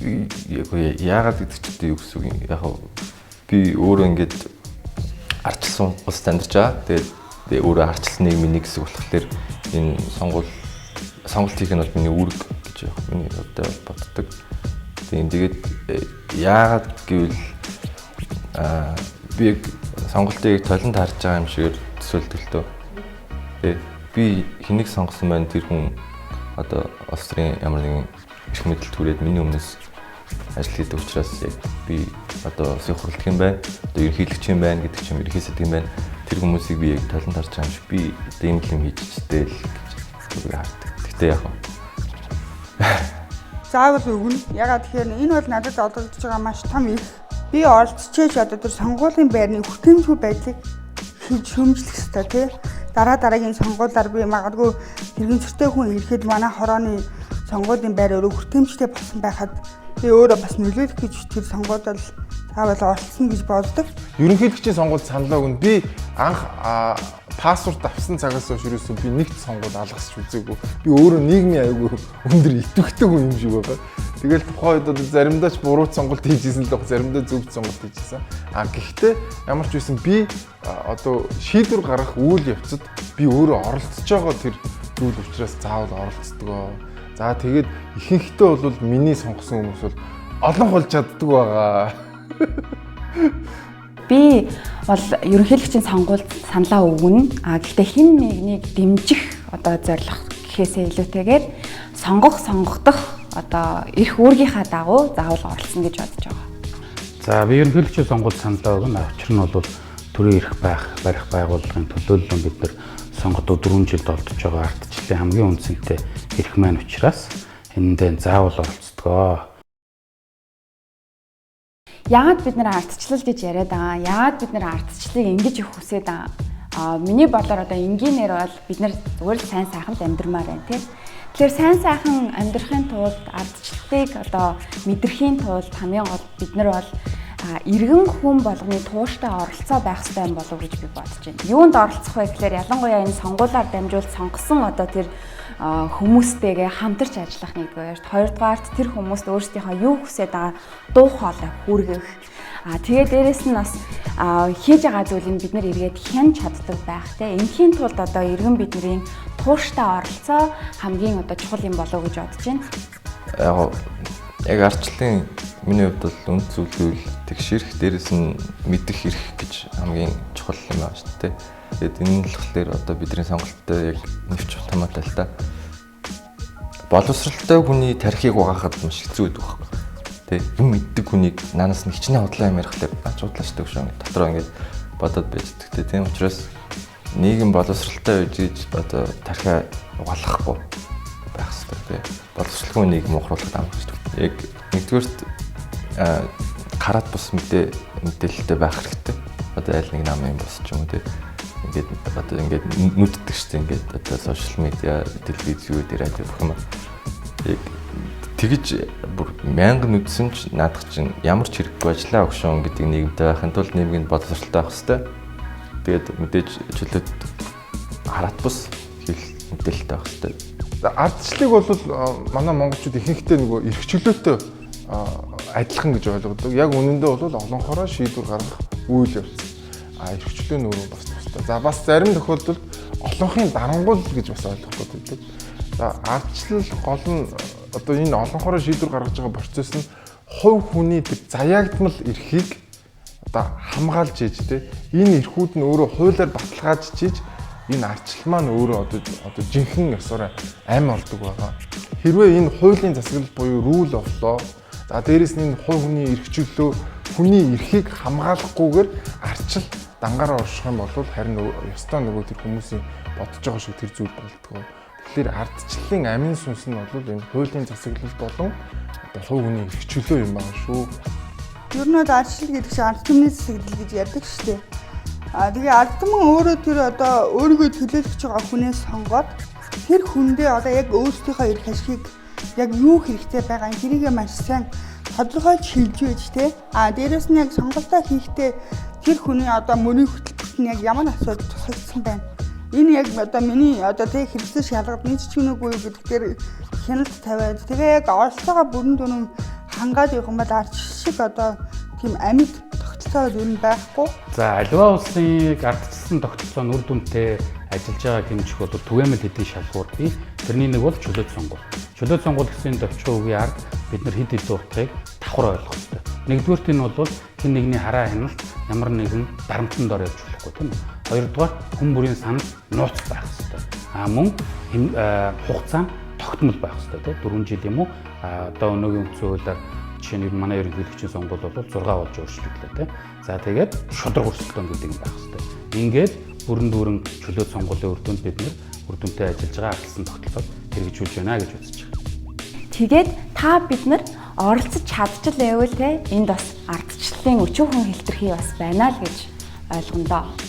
яагаад гэдэг чинь юу гэсэн үг юм. Яг би өөрөө ингээд арчилсан улс амьдарч байгаа. Тэгээд би өөрөө арчилсан нийгмийн нэг хэсэг болохоор энэ сонголт хийх нь бол миний үүрэг гэж яг миний одоо боддог. Тэгээд яагаад гэвэл би сонголтыг толонд харж байгаа юм шигээр төсөөлдөг л дөө. Би хэнийг сонгосон байна тэр хүн одоо улс төрийн ямар нэгэн их мэдээлэл түрээд миний өмнөөс ажил хийдэг учраас яг би одоо улсын хурлдах юм байна. Одоо ерөнхийлөгч юм байна гэдэг чинь ерөнхий сайд юм байна. Тэр хүмүүсийг би яг толонд харж байгаа юм шиг би ийм юм хийчихтэй л гэж хардаг. Гэтэ яг заавал үгэн. Ягаад тэгэхээр энэ бол надад олгогдож байгаа маш том их. Би оролцчихж одоо тэр сонгуулийн байрны хүртээмжгүй байдлыг шөмжлөх ёстой тий. Дараагийн сонгуулиар би магадгүй тэргийн зөртэй хүн ирэхэд манай хорооны сонгуулийн байр өөрөө хүртээмжтэй болсон байхад би өөрөө бас нөлөөлөх гэж тэр сонгуульд заавал оролцсон гэж боддог. Ерөнхийлөгчийн сонгуульд саналаа өгнө. Би анх паспорт авсан цагаас хойш ерөөсөө би нэгт сонгуульд алгасч үзээгүй. Би өөрөө нийгмийн аягүй өндөр идэвхтэй хүн юм шиг байгаа. Тэгэл тухайд одоо заримдаа ч буруу сонголт хийжсэн л баг, заримдаа зөв сонголт хийжсэн. Гэхдээ ямар ч байсан би одоо шийдвэр гаргах үйл явцад би өөрөө оролцож байгаа тэр зүйл учраас заавал оролцдог. За тэгээд ихэнхдээ бол миний сонгосон хүмүүс бол олон болж чаддаг байгаа. Би бол ерөнхийлөгчийн сонгуульд саналаа өгнө. Гэхдээ хэн нэгнийг дэмжих одоо зорилго гэхээсээ илүүтэйгээр сонгохдох одоо эрх үүргийнхаа дагуу заавал оролцсон гэж бодож байгаа. За би ерөнхийлөгчийн сонгуульд саналаа өгнө. Учир нь бол төрийн эрх барих байгууллагын төлөөллөөн бид нар сонгодоо 4 жилд олдож байгаа ардчлалын хамгийн үндсэнтэй эрх маань учраас энэндээ заавал оролцдог. Яагаад бид нэр ардчлал гэж яриад байгаа? Яагаад бид нэр ардчлалыг ингэж их хүсээд байгаа? Миний бодлоор одоо энгийнээр бол бид нар зүгээр л сайн сайхан амьдрмаар байна тийм. Тэгэхээр сайн сайхан амьдрахын тулд ардчлалыг одоо мэдрэхийн тулд хамгийн гол бид нар бол иргэн хүн болгоны тууштай оролцоо байх хэрэгтэй юм болов уу гэж би бодож байна. Юунд оролцох вэ гэхээр ялангуяа энэ сонгуулиар дамжуулж сонгосон одоо тэр хүмүүстэйгээ хамтарч ажиллах нэгдүгээрт, хоёрдугаарт тэр хүмүүст өөрсдийнхөө юу хүсэж байгаа дуу хоолой хүргэх. Тэгээд дээрэс нь бас хийж байгаа зүйлийг бид нэр эргээд хянж чаддаг байх те. Энэхийн тулд одоо иргэн бидний тууштай оролцоо хамгийн одоо чухал юм болов уу гэж бодож байна. Яг ардчлалын миний хувьд бол үнд зүйл гэвэл тэгшэрх дээрэс нь мэдэх эрх гэж хамгийн чухал юм байна шүү дээ. Тэгээд энэ нь болохоор одоо бидний сонголттой яг нэвч томоотой л та. Боловсралтай хүний тархийг угаахад маш хэцүү байдаг байхгүй. Тэ юм мэддэг хүнийг наанаас нь хичнээн худлаа юм ярихлаар бачуудлаачдаг шүү. Дотроо ингээд бодоод байждаг тэ. Тийм учраас нийгэм боловсралтай байж одоо тархиа угаалгахгүй байх хэрэгтэй. Боловсралгүй нийгэм ухруулах амарч. Яг нэгдүгээрт карат бус мэдээлэлтэй байх хэрэгтэй. Одоо аль нэг нам юм босч юм уу те. Ингээд одоо ингээд нүддэг штеп ингээд одоо сошиал медиа, телевиз юу дээр радио бүх юм. Яг тэгж бүр мянган үдсэн ч наадах чинь ямар ч хэрэггүй ажиллаа өгшөн гэдэг нийгэмтэй байхын тулд нийгмийн боловсралтай байх хэрэгтэй. Тэгээд мэдээж чөлөөт харат бус хэл мэдээлэлтэй байх хэрэгтэй. Ардчлалыг бол манай монголчууд ихэнхдээ нөгөө эрх чөлөөтэй адилхан гэж ойлгодог. Яг үнэндээ бол олонхороо шийдвэр гаргах үйл явц. Эрх чөлөө нь өөрөө бас тустай. За бас зарим тохиолдолд олонхын дарангуул гэж бас ойлгох гэдэг. За ардчлал гол нь одоо энэ олонхороо шийдвэр гаргаж байгаа процесс нь хувь хүний тэр заяагдмал эрхийг одоо хамгаалж ийж тэ энэ эрхүүд нь өөрөө хуулиар баталгаажж ийж энэ ардчлал маань өөрөө одоо жинхэнэ ёсоор амь олдог байгаа. Хэрвээ энэ хуулийн засаглал буюу rule of law за дээрэс нь энэ хувь хүний эрх чөлөө хүний эрхийг хамгаалахгүйгээр ардчил дангаараа орших юм бол харин ёстой нөгөө тэр хүмүүсийн бодож байгаа шиг тэр зүйл болдгоо. Тэгэхээр ардчлалын амин сүнс нь бол энэ хуулийн засаглал болон одоо хувь хүний эрх чөлөө юм байна шүү. Ер нь ардчлал гэдэг чинь ард түмний засаглал гэж ярьдаг шүү дээ. Тэгээ ард түмэн өөрөө тэр одоо өөрийгөө төлөөлж байгаа хүнээс сонгоод тэр хүндээ одоо яг өөрсдийнхөө эрх ашигыг яг юу хэрэгтэй байгаа тэрийг маш сайн тодорхойлж хэлж байж тээ. Дээрэс нь яг сонголтоо хийхдээ тэр хүний одоо мөрийн хөтөлбөрт нь яг ямар асуудал тусагдсан байна. Энэ яг одоо миний одоо тэг хэрэгцээ шалгад нийцчихүнэгүй гэдгээр хяналт тавиад тэгээ яг оролцоогоо бүрэн дүн хангаад явах юм бол ардчил шиг одоо тийм амьд тогтолцоо ер нь байхгүй. За аливаа улсын ардчилсан тогтолцоо нь үр дүнтэй ажиллаж байгааг хэмжих бол түгээмэл хэдийн шалгуур бий. Тэрний нэг бол чөлөөт сонгуул. Чөлөөт сонгуул гэсэн товчхон үгийн ард бид нар хэд хэдэн утгыг давхар ойлгох хэрэгтэй. Нэгдүгээрт нь бол хэн нэгний хараа хяналт ямар нэгэн дарамтанд ор явж болохгүй тийм үү. Хоёрдугаар хүн бүрийн санал нууц байх хэрэгтэй. Мөн хугацаа тогтмол байх хэрэгтэй тийм 4 жил юм уу. Одоо өнөөгийн үндсэн хуулиар жишээ нь манай ерөнхийлөгчийн сонгуул бол 6 болж өөрчлөгдлөө тийм. За тэгээд шудраг өрсөлдөөн гэдэг юм байх хэрэгтэй. Ингээд бүрэн дүүрэн чөлөөт сонгуулийн үр дүнд бид нэр үр дүнтэй ажиллаж байгаа ардчилсан тогтолцоог хэрэгжүүлж байна гэж үзэж байгаа. Тэгээд та бид нар оролцож чадчихлаа байвал те энд бас ардчлалын өчүүхэн хэлтэрхий бас байна л гэж ойлгоно доо.